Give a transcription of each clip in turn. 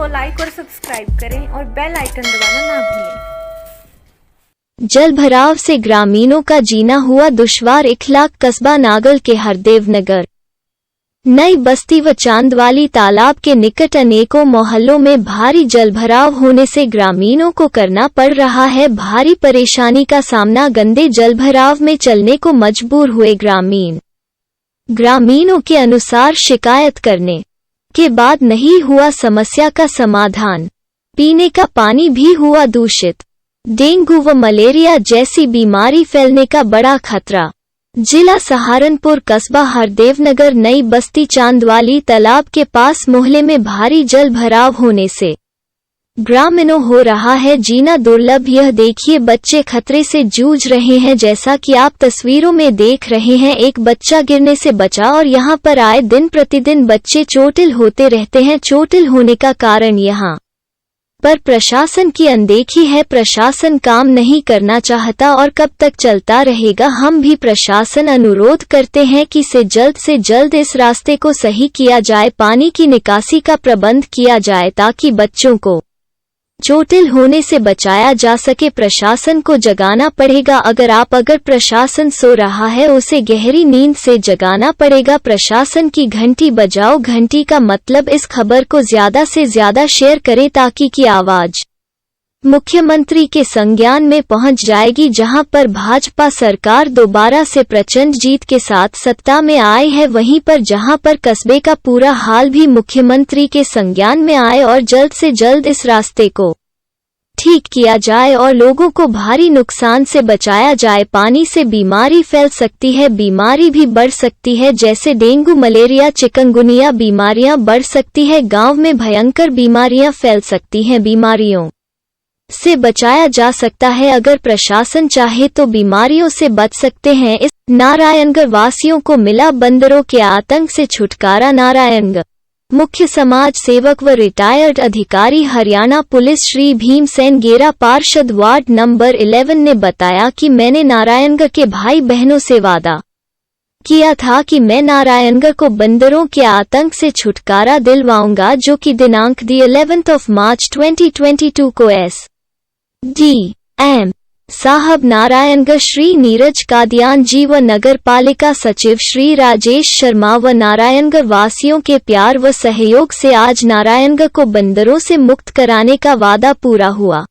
को लाइक और सब्सक्राइब करें और बेल आइकन दबाना ना भूलें। जल भराव से ग्रामीणों का जीना हुआ दुश्वार। इखलाक कस्बा नागल के हरदेव नगर नई बस्ती व चांदवाली तालाब के निकट अनेकों मोहल्लों में भारी जलभराव होने से ग्रामीणों को करना पड़ रहा है भारी परेशानी का सामना। गंदे जलभराव में चलने को मजबूर हुए ग्रामीणों के अनुसार शिकायत करने के बाद नहीं हुआ समस्या का समाधान। पीने का पानी भी हुआ दूषित। डेंगू व मलेरिया जैसी बीमारी फैलने का बड़ा खतरा। जिला सहारनपुर कस्बा हरदेवनगर नई बस्ती चांदवाली तालाब के पास मोहल्ले में भारी जल भराव होने से ग्रामीणों हो रहा है जीना दुर्लभ। यह देखिए बच्चे खतरे से जूझ रहे हैं। जैसा कि आप तस्वीरों में देख रहे हैं, एक बच्चा गिरने से बचा और यहां पर आए दिन प्रतिदिन बच्चे चोटिल होते रहते हैं। चोटिल होने का कारण यहां पर प्रशासन की अनदेखी है। प्रशासन काम नहीं करना चाहता और कब तक चलता रहेगा। हम भी प्रशासन अनुरोध करते हैं कि से जल्द इस रास्ते को सही किया जाए, पानी की निकासी का प्रबंध किया जाए ताकि बच्चों को चोटिल होने से बचाया जा सके। प्रशासन को जगाना पड़ेगा। अगर प्रशासन सो रहा है उसे गहरी नींद से जगाना पड़ेगा। प्रशासन की घंटी बजाओ। घंटी का मतलब इस खबर को ज्यादा से ज्यादा शेयर करें ताकि की आवाज मुख्यमंत्री के संज्ञान में पहुंच जाएगी, जहां पर भाजपा सरकार दोबारा से प्रचंड जीत के साथ सत्ता में आई है। वहीं पर जहां पर कस्बे का पूरा हाल भी मुख्यमंत्री के संज्ञान में आए और जल्द से जल्द इस रास्ते को ठीक किया जाए और लोगों को भारी नुकसान से बचाया जाए। पानी से बीमारी फैल सकती है, बीमारी भी बढ़ सकती है, जैसे डेंगू मलेरिया चिकनगुनिया बीमारियां बढ़ सकती है। गांव में भयंकर बीमारियां फैल सकती हैं, बीमारियों से बचाया जा सकता है। अगर प्रशासन चाहे तो बीमारियों से बच सकते हैं। इस नारायणगढ़ वासियों को मिला बंदरों के आतंक से छुटकारा। नारायणगढ़ मुख्य समाज सेवक व रिटायर्ड अधिकारी हरियाणा पुलिस श्री भीमसेन गेरा पार्षद वार्ड नंबर 11 ने बताया कि मैंने नारायणगढ़ के भाई बहनों से वादा किया था कि मैं नारायणगढ़ को बंदरों के आतंक से छुटकारा दिलवाऊंगा, जो कि दिनांक 11 मार्च 2022 को एम साहब नारायणगढ़ श्री नीरज कादियान जी व नगर पालिका सचिव श्री राजेश शर्मा व नारायणगढ़ वासियों के प्यार व सहयोग से आज नारायणगढ़ को बंदरों से मुक्त कराने का वादा पूरा हुआ।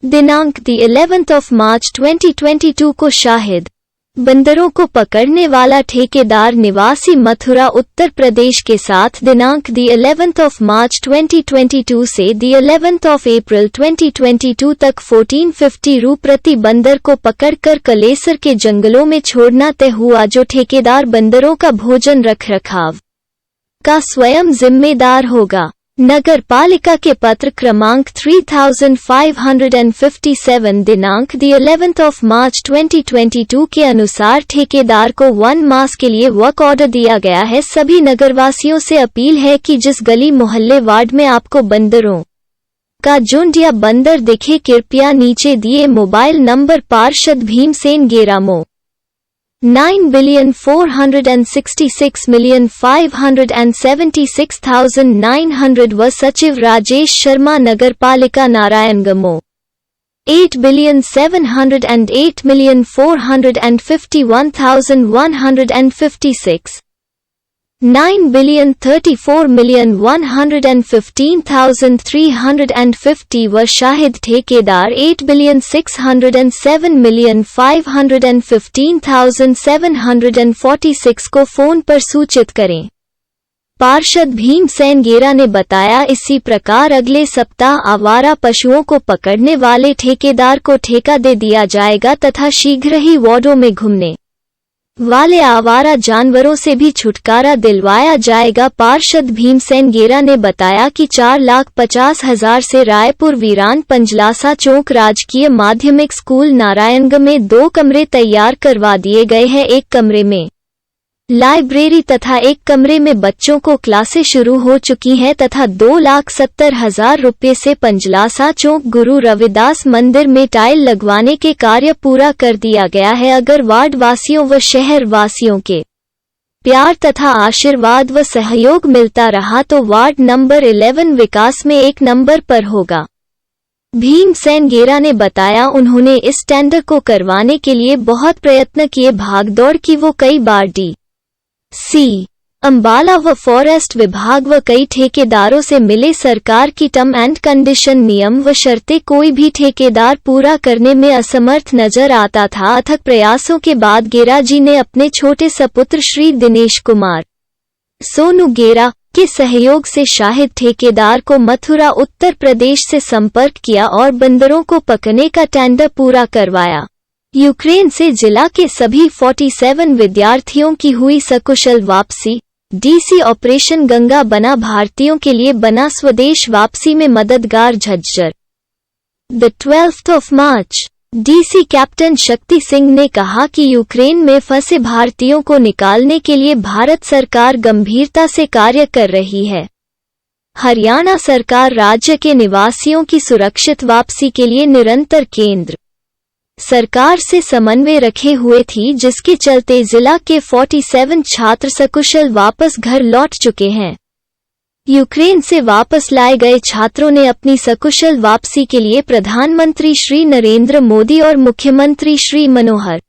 दिनांक 11 मार्च 2022 को शाहिद बंदरों को पकड़ने वाला ठेकेदार निवासी मथुरा उत्तर प्रदेश के साथ दिनांक 11 मार्च 2022 से 11 अप्रैल 2022 तक 1450 रु प्रति बंदर को पकड़कर कलेसर के जंगलों में छोड़ना तय हुआ, जो ठेकेदार बंदरों का भोजन रखरखाव का स्वयं जिम्मेदार होगा। नगर पालिका के पत्र क्रमांक 3557 दिनांक 11 मार्च 2022 के अनुसार ठेकेदार को 1 मास के लिए वर्क ऑर्डर दिया गया है। सभी नगरवासियों से अपील है कि जिस गली मोहल्ले वार्ड में आपको बंदरों का झुंड या बंदर दिखे, कृपया नीचे दिए मोबाइल नंबर पार्षद भीमसेन गेरा मो 9,466,576,900 व सचिव राजेश शर्मा नगर पालिका नारायणगढ़ मो 8,708,451,156 9,34,115,350 व शाहिद ठेकेदार 8,607,515,746 को फोन पर सूचित करें। पार्षद भीमसेन गेरा ने बताया, इसी प्रकार अगले सप्ताह आवारा पशुओं को पकड़ने वाले ठेकेदार को ठेका दे दिया जाएगा तथा शीघ्र ही वार्डों में घूमने वाले आवारा जानवरों से भी छुटकारा दिलवाया जाएगा। पार्षद भीमसेन गेरा ने बताया कि 4,50,000 से रायपुर वीरान पंजलासा चौक राजकीय माध्यमिक स्कूल नारायणगढ़ में 2 कमरे तैयार करवा दिए गए हैं। एक कमरे में लाइब्रेरी तथा एक कमरे में बच्चों को क्लासें शुरू हो चुकी हैं तथा 2,70,000 रुपये से पंजलासा चौक गुरु रविदास मंदिर में टाइल लगवाने के कार्य पूरा कर दिया गया है। अगर वार्ड वासियों व शहर वासियों के प्यार तथा आशीर्वाद व सहयोग मिलता रहा तो वार्ड नंबर 11 विकास में 1 नंबर पर होगा। भीमसेन गेरा ने बताया उन्होंने इस टेंडर को करवाने के लिए बहुत प्रयत्न किए, भागदौड़ की, वो कई बार डी.सी. अंबाला व फॉरेस्ट विभाग व कई ठेकेदारों से मिले। सरकार की टर्म एंड कंडीशन, नियम व शर्तें कोई भी ठेकेदार पूरा करने में असमर्थ नजर आता था। अथक प्रयासों के बाद गेरा जी ने अपने छोटे सपुत्र श्री दिनेश कुमार सोनू गेरा के सहयोग से शाहिद ठेकेदार को मथुरा उत्तर प्रदेश से संपर्क किया और बंदरों को पकड़ने का टेंडर पूरा करवाया। यूक्रेन से जिला के सभी 47 विद्यार्थियों की हुई सकुशल वापसी। डीसी ऑपरेशन गंगा बना भारतीयों के लिए बना स्वदेश वापसी में मददगार। Jhajjar the 12th of March DC captain Shakti Singh ने कहा कि यूक्रेन में फंसे भारतीयों को निकालने के लिए भारत सरकार गंभीरता से कार्य कर रही है। हरियाणा सरकार राज्य के निवासियों की सुरक्षित वापसी के लिए निरंतर केंद्र सरकार से समन्वय रखे हुए थी, जिसके चलते जिला के 47 छात्र सकुशल वापस घर लौट चुके हैं। यूक्रेन से वापस लाए गए छात्रों ने अपनी सकुशल वापसी के लिए प्रधानमंत्री श्री नरेंद्र मोदी और मुख्यमंत्री श्री मनोहर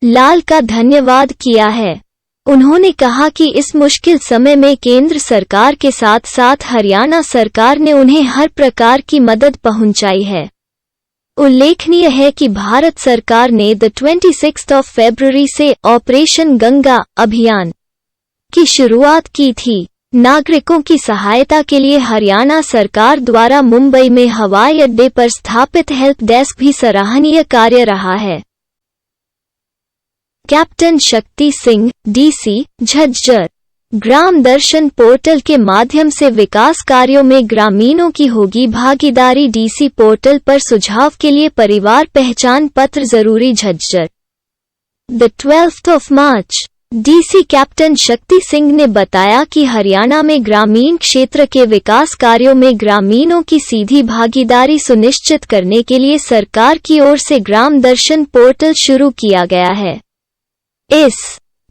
लाल का धन्यवाद किया है। उन्होंने कहा कि इस मुश्किल समय में केंद्र सरकार के साथ साथ हरियाणा सरकार ने उन्हें हर प्रकार की मदद पहुंचाई है। उल्लेखनीय है कि भारत सरकार ने 26 फरवरी से ऑपरेशन गंगा अभियान की शुरुआत की थी। नागरिकों की सहायता के लिए हरियाणा सरकार द्वारा मुंबई में हवाई अड्डे पर स्थापित हेल्प डेस्क भी सराहनीय कार्य रहा है। Captain Shakti Singh, DC, Jhajjar. ग्राम दर्शन पोर्टल के माध्यम से विकास कार्यों में ग्रामीणों की होगी भागीदारी। डीसी पोर्टल पर सुझाव के लिए परिवार पहचान पत्र जरूरी। Jhajjar the 12th of March DC captain Shakti Singh ने बताया कि हरियाणा में ग्रामीण क्षेत्र के विकास कार्यों में ग्रामीणों की सीधी भागीदारी सुनिश्चित करने के लिए सरकार की ओर से ग्राम दर्शन पोर्टल शुरू किया गया है। इस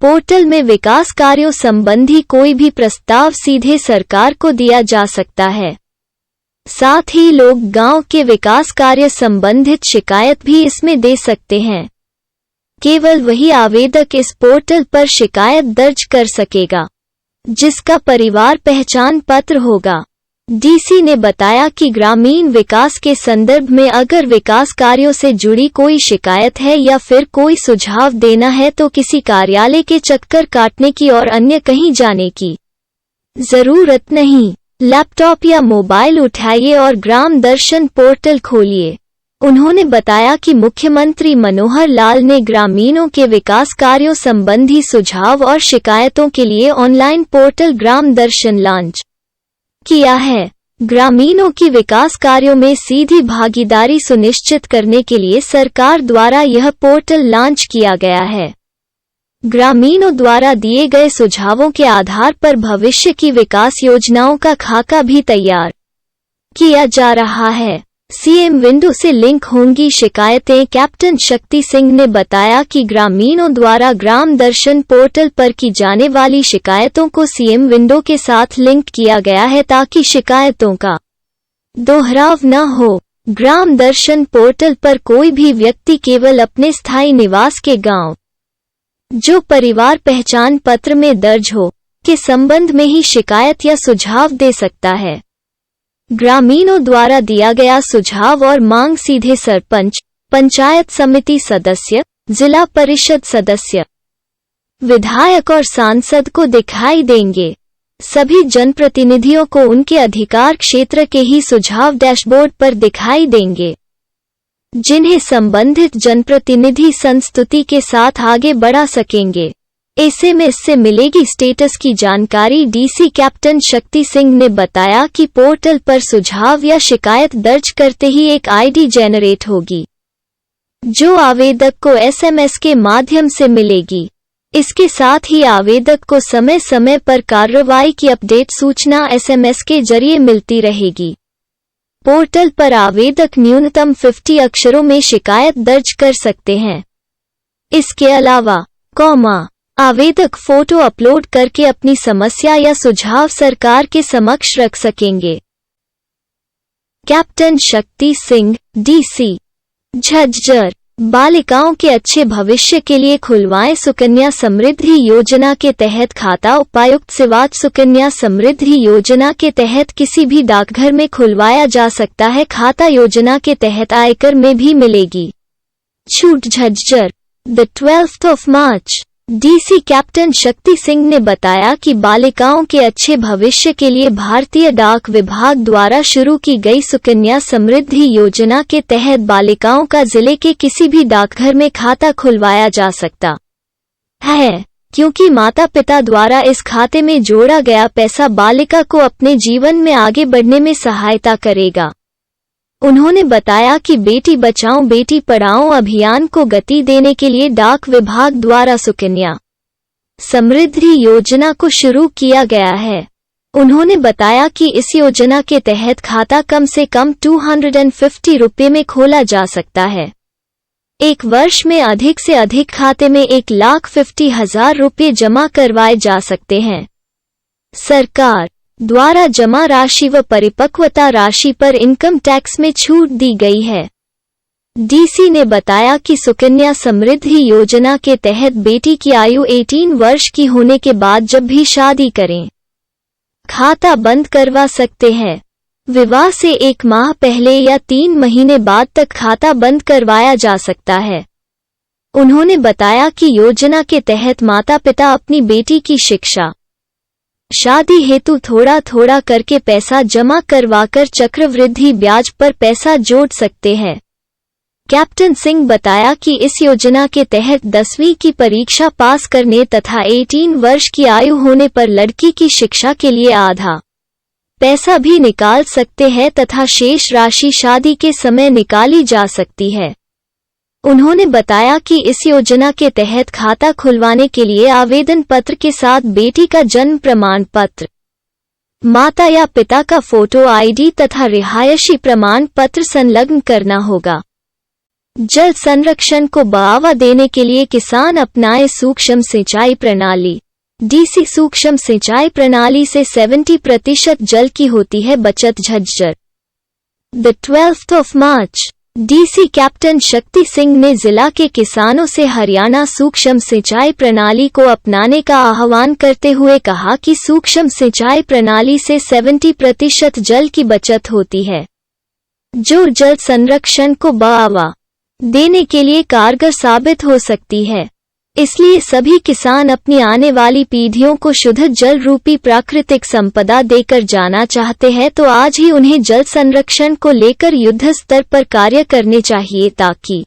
पोर्टल में विकास कार्यों संबंधी कोई भी प्रस्ताव सीधे सरकार को दिया जा सकता है। साथ ही लोग गांव के विकास कार्य संबंधित शिकायत भी इसमें दे सकते हैं। केवल वही आवेदक इस पोर्टल पर शिकायत दर्ज कर सकेगा जिसका परिवार पहचान पत्र होगा। डीसी ने बताया कि ग्रामीण विकास के संदर्भ में अगर विकास कार्यों से जुड़ी कोई शिकायत है या फिर कोई सुझाव देना है तो किसी कार्यालय के चक्कर काटने की और अन्य कहीं जाने की जरूरत नहीं। लैपटॉप या मोबाइल उठाइए और ग्राम दर्शन पोर्टल खोलिए। उन्होंने बताया कि मुख्यमंत्री मनोहर लाल ने ग्रामीणों के विकास कार्यों संबंधी सुझाव और शिकायतों के लिए ऑनलाइन पोर्टल ग्राम दर्शन लॉन्च किया है। ग्रामीणों की विकास कार्यों में सीधी भागीदारी सुनिश्चित करने के लिए सरकार द्वारा यह पोर्टल लॉन्च किया गया है। ग्रामीणों द्वारा दिए गए सुझावों के आधार पर भविष्य की विकास योजनाओं का खाका भी तैयार किया जा रहा है। सीएम विंडो से लिंक होंगी शिकायतें। कैप्टन शक्ति सिंह ने बताया कि ग्रामीणों द्वारा ग्राम दर्शन पोर्टल पर की जाने वाली शिकायतों को सीएम विंडो के साथ लिंक किया गया है ताकि शिकायतों का दोहराव न हो। ग्राम दर्शन पोर्टल पर कोई भी व्यक्ति केवल अपने स्थायी निवास के गांव जो परिवार पहचान पत्र में दर्ज हो के संबंध में ही शिकायत या सुझाव दे सकता है। ग्रामीणों द्वारा दिया गया सुझाव और मांग सीधे सरपंच, पंचायत समिति सदस्य, जिला परिषद सदस्य, विधायक और सांसद को दिखाई देंगे। सभी जनप्रतिनिधियों को उनके अधिकार क्षेत्र के ही सुझाव डैशबोर्ड पर दिखाई देंगे, जिन्हें संबंधित जनप्रतिनिधि संस्तुति के साथ आगे बढ़ा सकेंगे। एसएमएस से मिलेगी स्टेटस की जानकारी। डीसी कैप्टन शक्ति सिंह ने बताया कि पोर्टल पर सुझाव या शिकायत दर्ज करते ही एक आईडी जेनरेट होगी जो आवेदक को एसएमएस के माध्यम से मिलेगी। इसके साथ ही आवेदक को समय समय पर कार्रवाई की अपडेट सूचना एसएमएस के जरिए मिलती रहेगी। पोर्टल पर आवेदक न्यूनतम 50 अक्षरों में शिकायत दर्ज कर सकते हैं। इसके अलावा आवेदक फोटो अपलोड करके अपनी समस्या या सुझाव सरकार के समक्ष रख सकेंगे। Captain Shakti Singh, DC, Jhajjar. बालिकाओं के अच्छे भविष्य के लिए खुलवाएं सुकन्या समृद्धि योजना के तहत खाता। उपायुक्त सिवाच। सुकन्या समृद्धि योजना के तहत किसी भी डाकघर में खुलवाया जा सकता है खाता। योजना के तहत आयकर में भी मिलेगी छूट। Jhajjar. The 12th of March, DC captain Shakti Singh ने बताया कि बालिकाओं के अच्छे भविष्य के लिए भारतीय डाक विभाग द्वारा शुरू की गई सुकन्या समृद्धि योजना के तहत बालिकाओं का जिले के किसी भी डाकघर में खाता खुलवाया जा सकता है, क्योंकि माता पिता द्वारा इस खाते में जोड़ा गया पैसा बालिका को अपने जीवन में आगे बढ़ने में सहायता करेगा। उन्होंने बताया कि बेटी बचाओ बेटी पढ़ाओ अभियान को गति देने के लिए डाक विभाग द्वारा सुकन्या समृद्धि योजना को शुरू किया गया है। उन्होंने बताया कि इस योजना के तहत खाता कम से कम 250 रुपये में खोला जा सकता है। एक वर्ष में अधिक से अधिक खाते में 1,50,000 रुपये जमा करवाए जा सकते हैं। सरकार द्वारा जमा राशि व परिपक्वता राशि पर इनकम टैक्स में छूट दी गई है। डीसी ने बताया कि सुकन्या समृद्धि योजना के तहत बेटी की आयु 18 वर्ष की होने के बाद जब भी शादी करें खाता बंद करवा सकते हैं। विवाह से 1 माह पहले या 3 महीने बाद तक खाता बंद करवाया जा सकता है। उन्होंने बताया कि योजना के तहत माता पिता अपनी बेटी की शिक्षा शादी हेतु थोड़ा थोड़ा करके पैसा जमा करवाकर चक्रवृद्धि ब्याज पर पैसा जोड़ सकते हैं। कैप्टन सिंह बताया कि इस योजना के तहत 10वीं की परीक्षा पास करने तथा 18 वर्ष की आयु होने पर लड़की की शिक्षा के लिए आधा पैसा भी निकाल सकते हैं तथा शेष राशि शादी के समय निकाली जा सकती है। उन्होंने बताया कि इस योजना के तहत खाता खुलवाने के लिए आवेदन पत्र के साथ बेटी का जन्म प्रमाण पत्र, माता या पिता का फोटो आईडी तथा रिहायशी प्रमाण पत्र संलग्न करना होगा। जल संरक्षण को बढ़ावा देने के लिए किसान अपनाए सूक्ष्म सिंचाई प्रणाली। डीसी सूक्ष्म सिंचाई प्रणाली से 70% जल की होती है बचत। Jhajjar. The 12th of March, DC captain Shakti Singh ने जिला के किसानों से हरियाणा सूक्ष्म सिंचाई प्रणाली को अपनाने का आह्वान करते हुए कहा कि सूक्ष्म सिंचाई प्रणाली से 70% जल की बचत होती है, जो जल संरक्षण को बढ़ावा देने के लिए कारगर साबित हो सकती है। इसलिए सभी किसान अपनी आने वाली पीढ़ियों को शुद्ध जल रूपी प्राकृतिक संपदा देकर जाना चाहते हैं तो आज ही उन्हें जल संरक्षण को लेकर युद्ध स्तर पर कार्य करने चाहिए ताकि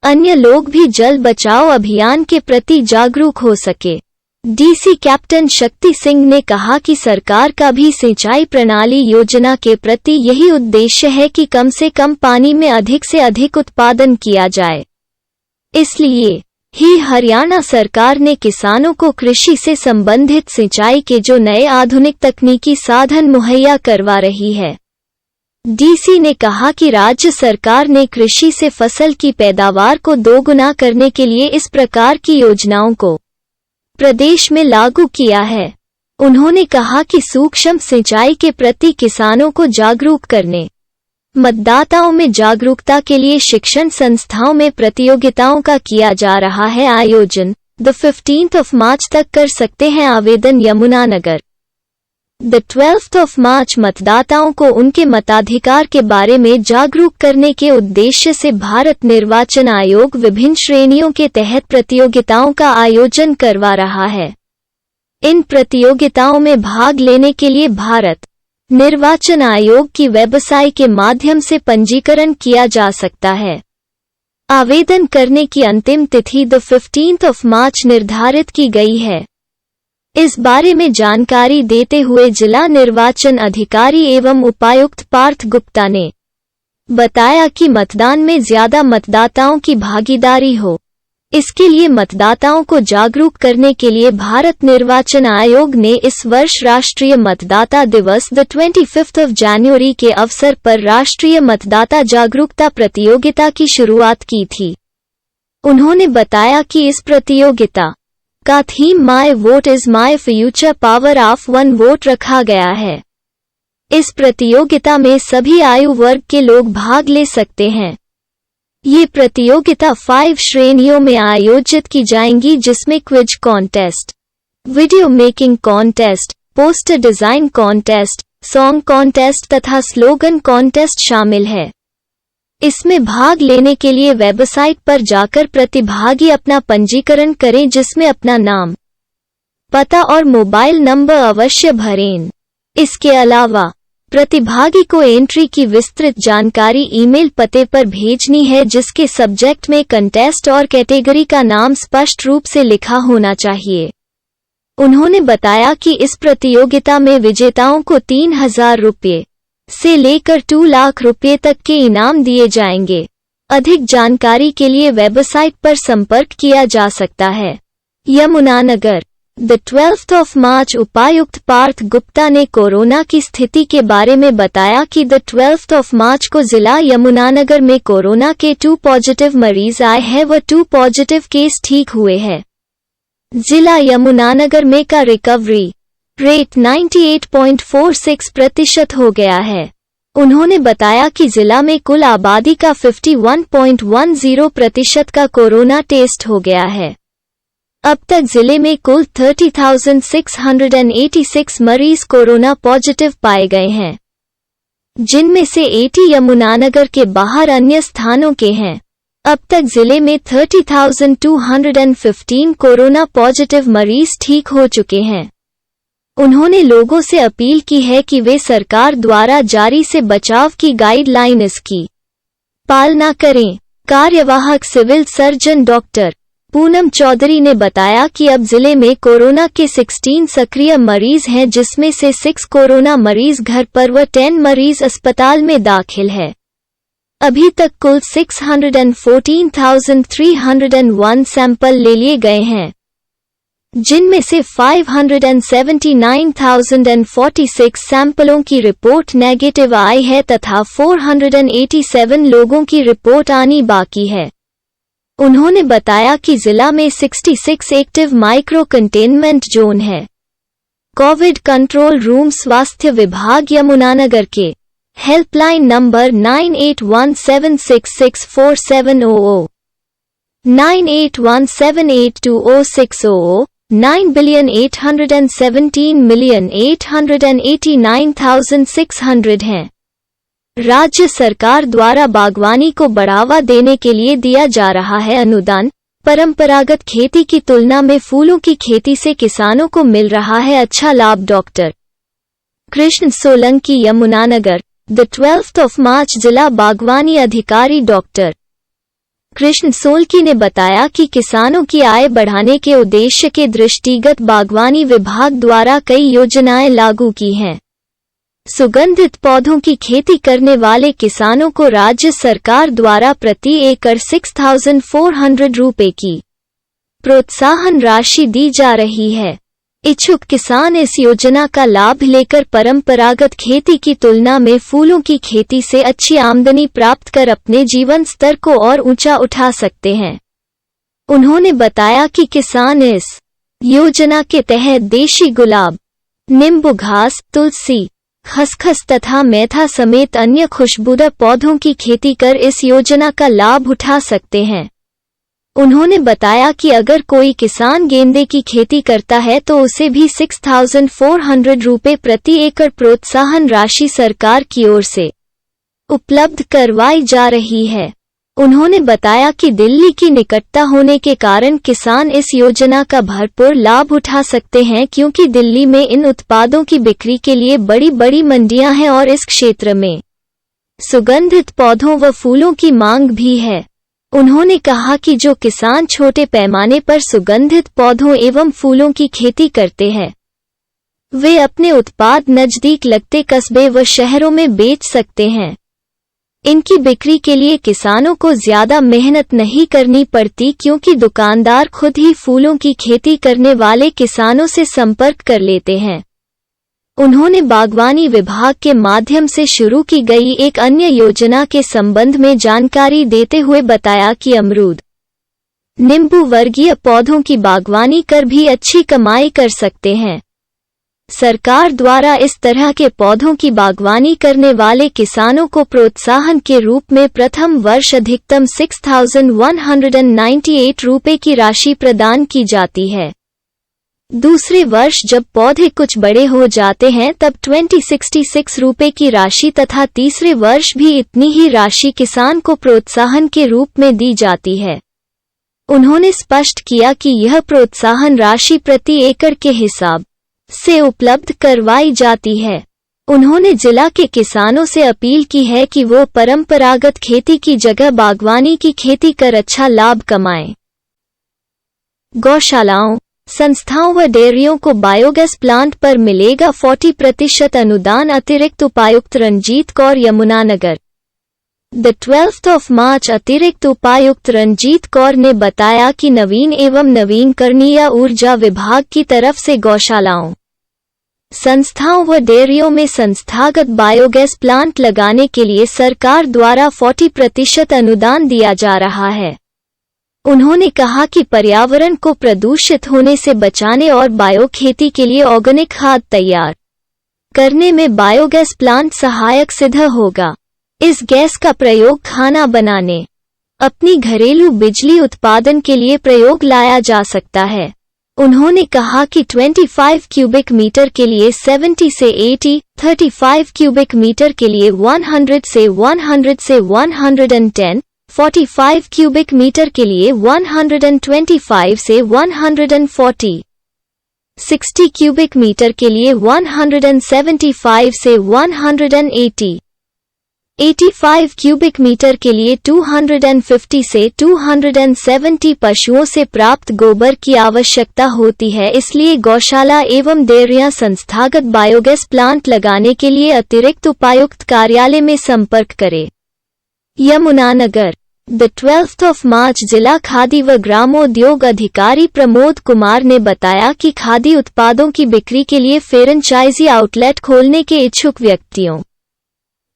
अन्य लोग भी जल बचाओ अभियान के प्रति जागरूक हो सके। डीसी कैप्टन शक्ति सिंह ने कहा कि सरकार का भी सिंचाई प्रणाली योजना के प्रति यही उद्देश्य है कि कम से कम पानी में अधिक से अधिक उत्पादन किया जाए। इसलिए ही हरियाणा सरकार ने किसानों को कृषि से संबंधित सिंचाई के जो नए आधुनिक तकनीकी साधन मुहैया करवा रही है। डीसी ने कहा कि राज्य सरकार ने कृषि से फसल की पैदावार को दोगुना करने के लिए इस प्रकार की योजनाओं को प्रदेश में लागू किया है। उन्होंने कहा कि सूक्ष्म सिंचाई के प्रति किसानों को जागरूक करने, मतदाताओं में जागरूकता के लिए शिक्षण संस्थाओं में प्रतियोगिताओं का किया जा रहा है आयोजन। द 15th of March तक कर सकते हैं आवेदन। Yamunanagar. The 12th of March मतदाताओं को उनके मताधिकार के बारे में जागरूक करने के उद्देश्य से भारत निर्वाचन आयोग विभिन्न श्रेणियों के तहत प्रतियोगिताओं का आयोजन करवा रहा है। इन प्रतियोगिताओं में भाग लेने के लिए भारत निर्वाचन आयोग की वेबसाइट के माध्यम से पंजीकरण किया जा सकता है। आवेदन करने की अंतिम तिथि द 15th of March निर्धारित की गई है। इस बारे में जानकारी देते हुए जिला निर्वाचन अधिकारी एवं उपायुक्त पार्थ गुप्ता ने बताया कि मतदान में ज्यादा मतदाताओं की भागीदारी हो, इसके लिए मतदाताओं को जागरूक करने के लिए भारत निर्वाचन आयोग ने इस वर्ष राष्ट्रीय मतदाता दिवस द 25th of January के अवसर पर राष्ट्रीय मतदाता जागरूकता प्रतियोगिता की शुरुआत की थी। उन्होंने बताया कि इस प्रतियोगिता का theme my vote is my future power of one vote रखा गया है। इस प्रतियोगिता में सभी आयु वर्ग के लोग भाग ले सकते हैं। ये प्रतियोगिता 5 श्रेणियों में आयोजित की जाएंगी, जिसमें quiz contest, video making contest, poster design contest, song contest तथा स्लोगन कॉन्टेस्ट शामिल है। इसमें भाग लेने के लिए वेबसाइट पर जाकर प्रतिभागी अपना पंजीकरण करें, जिसमें अपना नाम, पता और मोबाइल नंबर अवश्य भरें। इसके अलावा प्रतिभागी को एंट्री की विस्तृत जानकारी ईमेल पते पर भेजनी है, जिसके सब्जेक्ट में कंटेस्ट और कैटेगरी का नाम स्पष्ट रूप से लिखा होना चाहिए। उन्होंने बताया कि इस प्रतियोगिता में विजेताओं को 3,000 रुपये से लेकर 2 लाख रुपये तक के इनाम दिए जाएंगे। अधिक जानकारी के लिए वेबसाइट पर संपर्क किया जा सकता है। Yamunanagar, the 12th of March उपायुक्त पार्थ गुप्ता ने कोरोना की स्थिति के बारे में बताया कि द 12th of March को जिला यमुनानगर में कोरोना के 2 पॉजिटिव मरीज आए हैं व 2 पॉजिटिव केस ठीक हुए हैं। जिला यमुनानगर में का रिकवरी रेट 98.46% हो गया है। उन्होंने बताया कि जिला में कुल आबादी का 51.10% का कोरोना टेस्ट हो गया है। अब तक जिले में कुल 30,686 मरीज कोरोना पॉजिटिव पाए गए हैं, जिनमें से 80 यमुनानगर के बाहर अन्य स्थानों के हैं। अब तक जिले में 30,215 कोरोना पॉजिटिव मरीज ठीक हो चुके हैं। उन्होंने लोगों से अपील की है कि वे सरकार द्वारा जारी से बचाव की गाइडलाइंस की पालना करें। कार्यवाहक civil surgeon doctor Poonam Chaudhary ने बताया कि अब जिले में कोरोना के 16 सक्रिय मरीज हैं, जिसमें से 6 कोरोना मरीज घर पर व 10 मरीज अस्पताल में दाखिल है। अभी तक कुल 614,301 सैंपल ले लिए गए हैं, जिनमें से 579,046 सैंपलों की रिपोर्ट नेगेटिव आई है तथा 487 लोगों की रिपोर्ट आनी बाकी है। उन्होंने बताया कि जिला में 66 एक्टिव माइक्रो कंटेनमेंट जोन है। कोविड कंट्रोल रूम स्वास्थ्य विभाग यमुनानगर के हेल्पलाइन नंबर 9817664700, 9817820600, 9,817,889,600 हैं। राज्य सरकार द्वारा बागवानी को बढ़ावा देने के लिए दिया जा रहा है अनुदान। परंपरागत खेती की तुलना में फूलों की खेती से किसानों को मिल रहा है अच्छा लाभ। Doctor Krishna Solanki Yamunanagar, the 12th of March जिला बागवानी अधिकारी डॉक्टर कृष्ण सोलंकी ने बताया कि किसानों की आय बढ़ाने के उद्देश्य के दृष्टिगत बागवानी विभाग द्वारा कई योजनाएं लागू की हैं। सुगंधित पौधों की खेती करने वाले किसानों को राज्य सरकार द्वारा प्रति एकड़ 6,400 रुपये की प्रोत्साहन राशि दी जा रही है। इच्छुक किसान इस योजना का लाभ लेकर परंपरागत खेती की तुलना में फूलों की खेती से अच्छी आमदनी प्राप्त कर अपने जीवन स्तर को और ऊंचा उठा सकते हैं। उन्होंने बताया कि किसान इस योजना के तहत देशी गुलाब, नींबू घास, तुलसी, खसखस तथा मेथा समेत अन्य खुशबूदार पौधों की खेती कर इस योजना का लाभ उठा सकते हैं। उन्होंने बताया कि अगर कोई किसान गेंदे की खेती करता है तो उसे भी 6,400 रुपये प्रति एकड़ प्रोत्साहन राशि सरकार की ओर से उपलब्ध करवाई जा रही है। उन्होंने बताया कि दिल्ली की निकटता होने के कारण किसान इस योजना का भरपूर लाभ उठा सकते हैं, क्योंकि दिल्ली में इन उत्पादों की बिक्री के लिए बड़ी बड़ी मंडियां हैं और इस क्षेत्र में सुगंधित पौधों व फूलों की मांग भी है। उन्होंने कहा कि जो किसान छोटे पैमाने पर सुगंधित पौधों एवं फूलों की खेती करते हैं, वे अपने उत्पाद नजदीक लगते कस्बे व शहरों में बेच सकते हैं। इनकी बिक्री के लिए किसानों को ज्यादा मेहनत नहीं करनी पड़ती, क्योंकि दुकानदार खुद ही फूलों की खेती करने वाले किसानों से संपर्क कर लेते हैं। उन्होंने बागवानी विभाग के माध्यम से शुरू की गई एक अन्य योजना के संबंध में जानकारी देते हुए बताया कि अमरूद, नींबू वर्गीय पौधों की बागवानी कर भी अच्छी कमाई कर सकते हैं। सरकार द्वारा इस तरह के पौधों की बागवानी करने वाले किसानों को प्रोत्साहन के रूप में प्रथम वर्ष अधिकतम 6,198 रुपये की राशि प्रदान की जाती है। दूसरे वर्ष जब पौधे कुछ बड़े हो जाते हैं तब 2066 रुपये की राशि तथा तीसरे वर्ष भी इतनी ही राशि किसान को प्रोत्साहन के रूप में दी जाती है। उन्होंने स्पष्ट किया कि यह प्रोत्साहन राशि प्रति एकड़ के हिसाब से उपलब्ध करवाई जाती है। उन्होंने जिला के किसानों से अपील की है कि वो परंपरागत खेती की जगह बागवानी की खेती कर अच्छा लाभ कमाएं। गौशालाओं, संस्थाओं व डेयरियों को बायोगैस प्लांट पर मिलेगा 40% अनुदान। अतिरिक्त उपायुक्त Ranjit Kaur, Yamunanagar. The 12th of March अतिरिक्त उपायुक्त रंजीत कौर ने बताया कि नवीन एवं नवीनकरणीय ऊर्जा विभाग की तरफ से गौशालाओं, संस्थाओं व डेयरियों में संस्थागत बायोगैस प्लांट लगाने के लिए सरकार द्वारा 40% अनुदान दिया जा रहा है। उन्होंने कहा कि पर्यावरण को प्रदूषित होने से बचाने और बायो खेती के लिए ऑर्गेनिक खाद तैयार करने में बायोगैस प्लांट सहायक सिद्ध होगा। इस गैस का प्रयोग खाना बनाने, अपनी घरेलू बिजली उत्पादन के लिए प्रयोग लाया जा सकता है। उन्होंने कहा कि 25 क्यूबिक मीटर के लिए 70 से 80, 35 क्यूबिक मीटर के लिए 100 से 110, 45 क्यूबिक मीटर के लिए 125 से 140, 60 क्यूबिक मीटर के लिए 175 से 180, 85 क्यूबिक मीटर के लिए 250 से 270 पशुओं से प्राप्त गोबर की आवश्यकता होती है। इसलिए गौशाला एवं डेयरियां संस्थागत बायोगैस प्लांट लगाने के लिए अतिरिक्त उपायुक्त कार्यालय में संपर्क करें। Yamunanagar, the 12th of March जिला खादी व ग्रामोद्योग अधिकारी प्रमोद कुमार ने बताया कि खादी उत्पादों की बिक्री के लिए फ्रेंचाइजी आउटलेट खोलने के इच्छुक व्यक्तियों,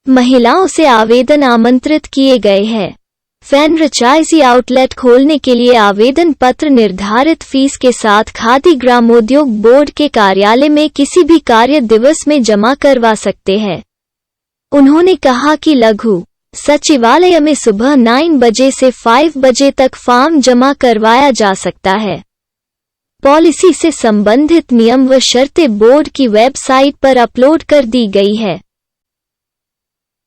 महिलाओं से आवेदन आमंत्रित किए गए हैं। फ्रेंचाइजी आउटलेट खोलने के लिए आवेदन पत्र निर्धारित फीस के साथ खादी ग्रामोद्योग बोर्ड के कार्यालय में किसी भी कार्य दिवस में जमा करवा सकते हैं। उन्होंने कहा कि लघु सचिवालय में सुबह 9 बजे से 5 बजे तक फॉर्म जमा करवाया जा सकता है। पॉलिसी से संबंधित नियम व शर्तें बोर्ड की वेबसाइट पर अपलोड कर दी गई है।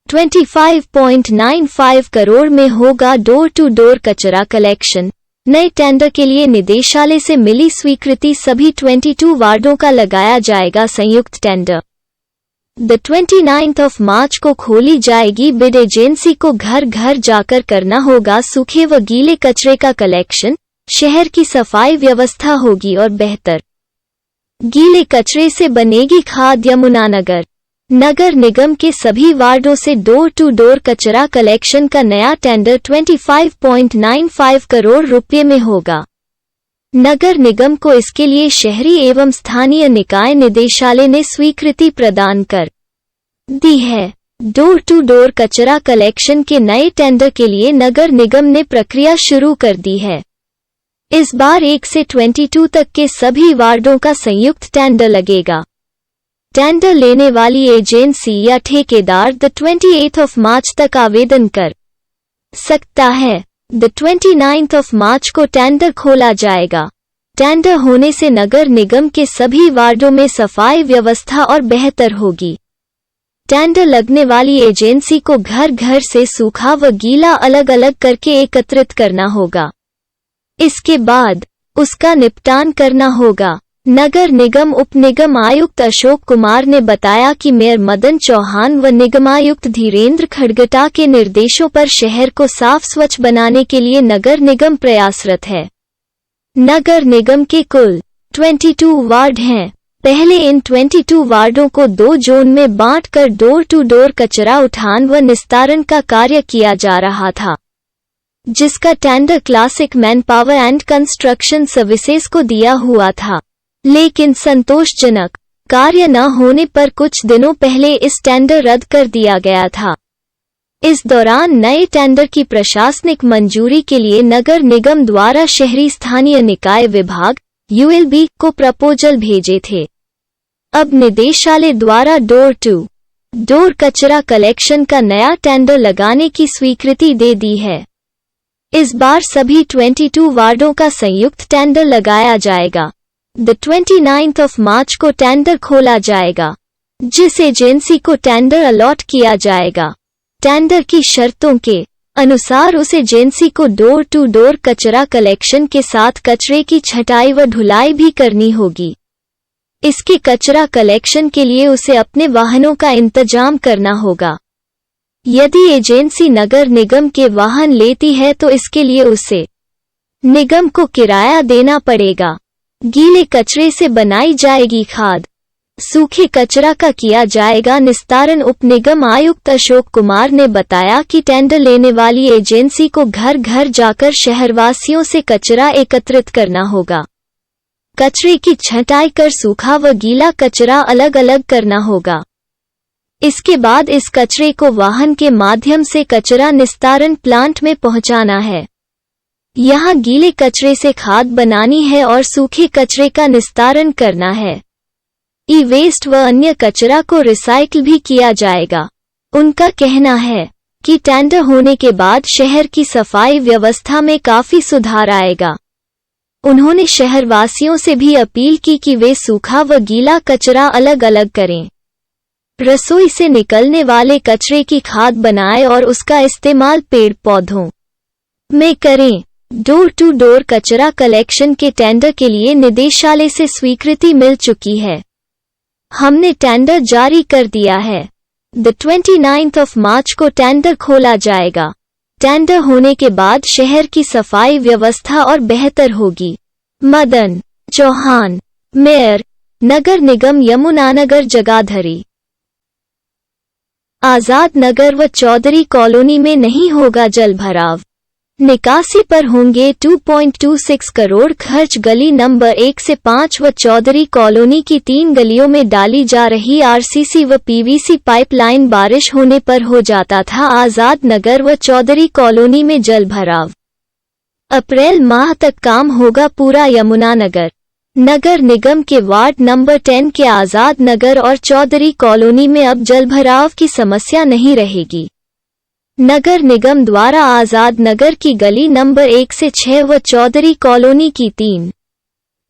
25.95 करोड़ में होगा डोर टू डोर कचरा कलेक्शन। नए टेंडर के लिए निदेशालय से मिली स्वीकृति। सभी 22 वार्डों का लगाया जाएगा संयुक्त tender. The 29th of March को खोली जाएगी बिड। एजेंसी को घर घर जाकर करना होगा सूखे व गीले कचरे का कलेक्शन। शहर की सफाई व्यवस्था होगी और बेहतर गीले कचरे से बनेगी खाद। यमुनानगर नगर निगम के सभी वार्डों से डोर टू डोर कचरा कलेक्शन का नया टेंडर 25.95 करोड़ रुपये में होगा। नगर निगम को इसके लिए शहरी एवं स्थानीय निकाय निदेशालय ने स्वीकृति प्रदान कर दी है। डोर टू डोर कचरा कलेक्शन के नए टेंडर के लिए नगर निगम ने प्रक्रिया शुरू कर दी है। इस बार 1 से 22 तक के सभी वार्डों का संयुक्त टेंडर लगेगा। टेंडर लेने वाली एजेंसी या ठेकेदार द 28th of March तक आवेदन कर सकता है। द 29th of March को टेंडर खोला जाएगा। टेंडर होने से नगर निगम के सभी वार्डों में सफाई व्यवस्था और बेहतर होगी। टेंडर लगने वाली एजेंसी को घर घर से सूखा व गीला अलग अलग करके एकत्रित करना होगा। इसके बाद उसका निपटान करना होगा। नगर निगम उप निगम आयुक्त अशोक कुमार ने बताया कि मेयर मदन चौहान व निगमायुक्त धीरेन्द्र खड़गटा के निर्देशों पर शहर को साफ स्वच्छ बनाने के लिए नगर निगम प्रयासरत है। नगर निगम के कुल 22 वार्ड हैं। पहले इन 22 वार्डों को 2 जोन में बांटकर डोर टू डोर कचरा उठान व निस्तारण का कार्य किया जा रहा था, जिसका tender classic man power and construction services को दिया हुआ था। लेकिन संतोषजनक कार्य न होने पर कुछ दिनों पहले इस टेंडर रद्द कर दिया गया था। इस दौरान नए टेंडर की प्रशासनिक मंजूरी के लिए नगर निगम द्वारा शहरी स्थानीय निकाय विभाग (ULB) को प्रपोजल भेजे थे। अब निदेशालय द्वारा डोर टू डोर कचरा कलेक्शन का नया टेंडर लगाने की स्वीकृति दे दी है। इस बार सभी 22 वार्डों का संयुक्त टेंडर लगाया जाएगा। 29 मार्च को टेंडर खोला जाएगा, जिस एजेंसी को टेंडर अलॉट किया जाएगा, टेंडर की शर्तों के अनुसार उस एजेंसी को डोर टू डोर कचरा कलेक्शन के साथ कचरे की छटाई व ढुलाई भी करनी होगी। इसके कचरा कलेक्शन के लिए उसे अपने वाहनों का इंतजाम करना होगा। यदि एजेंसी नगर निगम के वाहन लेती है तो इसके लिए उसे निगम को किराया देना पड़ेगा। गीले कचरे से बनाई जाएगी खाद, सूखे कचरा का किया जाएगा निस्तारण। उप निगम आयुक्त अशोक कुमार ने बताया कि टेंडर लेने वाली एजेंसी को घर घर जाकर शहरवासियों से कचरा एकत्रित करना होगा। कचरे की छंटाई कर सूखा व गीला कचरा अलग अलग करना होगा। इसके बाद इस कचरे को वाहन के माध्यम से कचरा निस्तारण प्लांट में पहुंचाना है। यहाँ गीले कचरे से खाद बनानी है और सूखे कचरे का निस्तारण करना है। ई वेस्ट व अन्य कचरा को रिसाइकिल भी किया जाएगा। उनका कहना है कि टेंडर होने के बाद शहर की सफाई व्यवस्था में काफी सुधार आएगा। उन्होंने शहरवासियों से भी अपील की कि वे सूखा व गीला कचरा अलग अलग करें, रसोई से निकलने वाले कचरे की खाद बनाएं और उसका इस्तेमाल पेड़ पौधों में करें। डोर टू डोर कचरा कलेक्शन के टेंडर के लिए निदेशालय से स्वीकृति मिल चुकी है। हमने टेंडर जारी कर दिया है। 29 मार्च को टेंडर खोला जाएगा। टेंडर होने के बाद शहर की सफाई व्यवस्था और बेहतर होगी। मदन चौहान, मेयर, नगर निगम यमुनानगर जगाधरी। आजाद नगर व चौधरी कॉलोनी में नहीं होगा जल भराव। निकासी पर होंगे 2.26 करोड़ खर्च। गली नंबर 1 से 5 व चौधरी कॉलोनी की 3 गलियों में डाली जा रही आरसीसी व पीवीसी पाइपलाइन बारिश होने पर हो जाता था आजाद नगर व चौधरी कॉलोनी में जल भराव। अप्रैल माह तक काम होगा पूरा यमुनानगर। नगर निगम के वार्ड नंबर 10 के आजाद नगर और चौधरी कॉलोनी में अब जलभराव की समस्या नहीं रहेगी। नगर निगम द्वारा आजाद नगर की गली नंबर 1 से 6 व चौधरी कॉलोनी की 3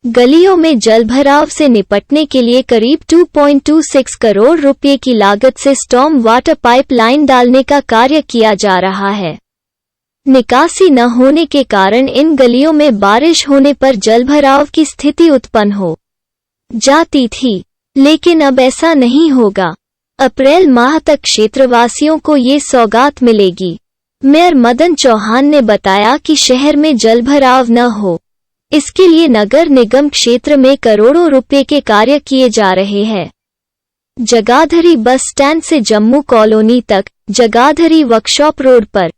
गलियों में जलभराव से निपटने के लिए करीब 2.26 करोड़ रुपए की लागत से स्टॉर्म वाटर पाइपलाइन डालने का कार्य किया जा रहा है। निकासी न होने के कारण इन गलियों में बारिश होने पर जलभराव की स्थिति उत्पन्न हो जाती थी, लेकिन अब ऐसा नहीं होगा। अप्रैल माह तक क्षेत्रवासियों को ये सौगात मिलेगी। मेयर मदन चौहान ने बताया कि शहर में जलभराव न हो, इसके लिए नगर निगम क्षेत्र में करोड़ों रुपए के कार्य किए जा रहे हैं। जगाधरी बस स्टैंड से जम्मू कॉलोनी तक, जगाधरी वर्कशॉप रोड पर,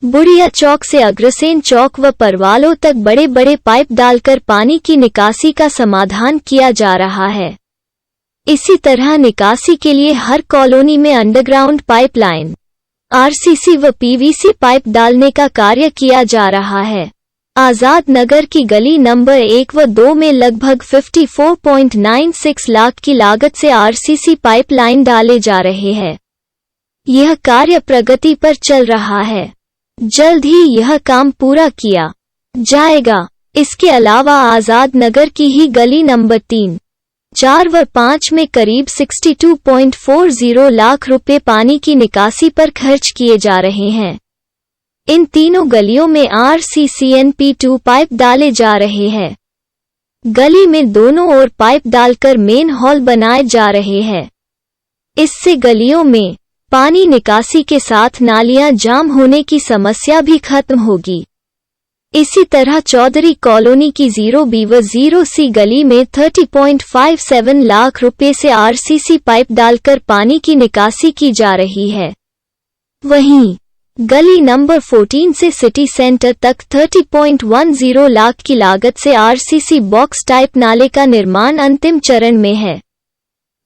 बुढ़िया चौक से अग्रसेन चौक व परवालों तक बड़े बड़े पाइप डालकर पानी की निकासी का समाधान किया जा रहा है। इसी तरह निकासी के लिए हर कॉलोनी में अंडरग्राउंड पाइपलाइन, आरसीसी व पीवीसी पाइप डालने का कार्य किया जा रहा है। आजाद नगर की गली नंबर 1 व 2 में लगभग 54.96 लाख की लागत से आरसीसी पाइपलाइन डाले जा रहे हैं। यह कार्य प्रगति पर चल रहा है। जल्द ही यह काम पूरा किया जाएगा। इसके अलावा आजाद नगर की ही गली नंबर 3, 4 व 5 में करीब 62.40 लाख रुपए पानी की निकासी पर खर्च किए जा रहे हैं। इन तीनों गलियों में RCCNP2 पाइप डाले जा रहे हैं। गली में दोनों ओर पाइप डालकर मेन हॉल बनाए जा रहे हैं। इससे गलियों में पानी निकासी के साथ नालियां जाम होने की समस्या भी खत्म होगी। इसी तरह चौधरी कॉलोनी की 0B व 0C गली में 30.57 लाख रुपए से RCC पाइप डालकर पानी की निकासी की जा रही है। वहीं गली नंबर 14 से सिटी सेंटर तक 30.10 लाख की लागत से RCC बॉक्स टाइप नाले का निर्माण अंतिम चरण में है।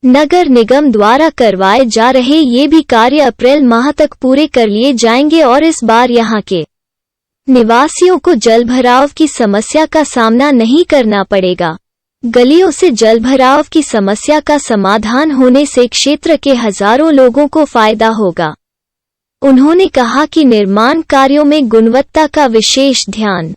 नगर निगम द्वारा करवाए जा रहे ये भी कार्य अप्रैल माह तक पूरे कर लिए जाएंगे और इस बार यहाँ के निवासियों को जलभराव की समस्या का सामना नहीं करना पड़ेगा। गलियों से जलभराव की समस्या का समाधान होने से क्षेत्र के हजारों लोगों को फायदा होगा। उन्होंने कहा कि निर्माण कार्यों में गुणवत्ता का विशेष ध्यान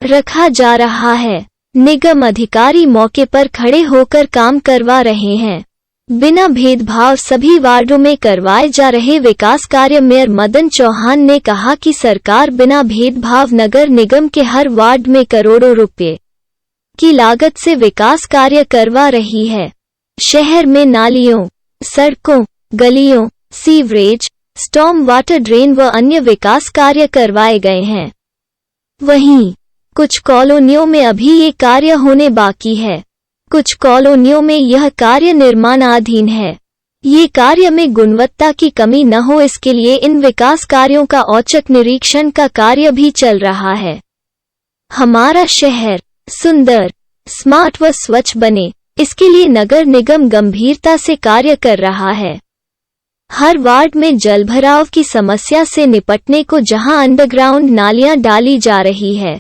रखा जा रहा है। निगम अधिकारी मौके पर खड़े होकर काम करवा रहे हैं। बिना भेदभाव सभी वार्डों में करवाए जा रहे विकास कार्य मेयर मदन चौहान ने कहा कि सरकार बिना भेदभाव नगर निगम के हर वार्ड में करोड़ों रुपए की लागत से विकास कार्य करवा रही है। शहर में नालियों, सड़कों, गलियों, सीवरेज, स्टॉर्म वाटर ड्रेन व अन्य विकास कार्य करवाए गए हैं। वहीं कुछ कॉलोनियों में अभी ये कार्य होने बाकी है। कुछ कॉलोनियों में यह कार्य निर्माणाधीन है। ये कार्य में गुणवत्ता की कमी न हो इसके लिए इन विकास कार्यों का औचक निरीक्षण का कार्य भी चल रहा है। हमारा शहर सुंदर, स्मार्ट व स्वच्छ बने, इसके लिए नगर निगम गंभीरता से कार्य कर रहा है। हर वार्ड में जलभराव की समस्या से निपटने को जहां अंडरग्राउंड नालियां डाली जा रही है,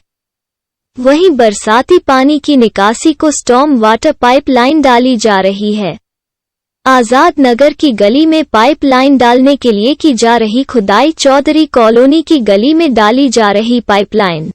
वहीं बरसाती पानी की निकासी को स्टॉर्म वाटर पाइपलाइन डाली जा रही है। आजाद नगर की गली में पाइपलाइन डालने के लिए की जा रही खुदाई, चौधरी कॉलोनी की गली में डाली जा रही पाइपलाइन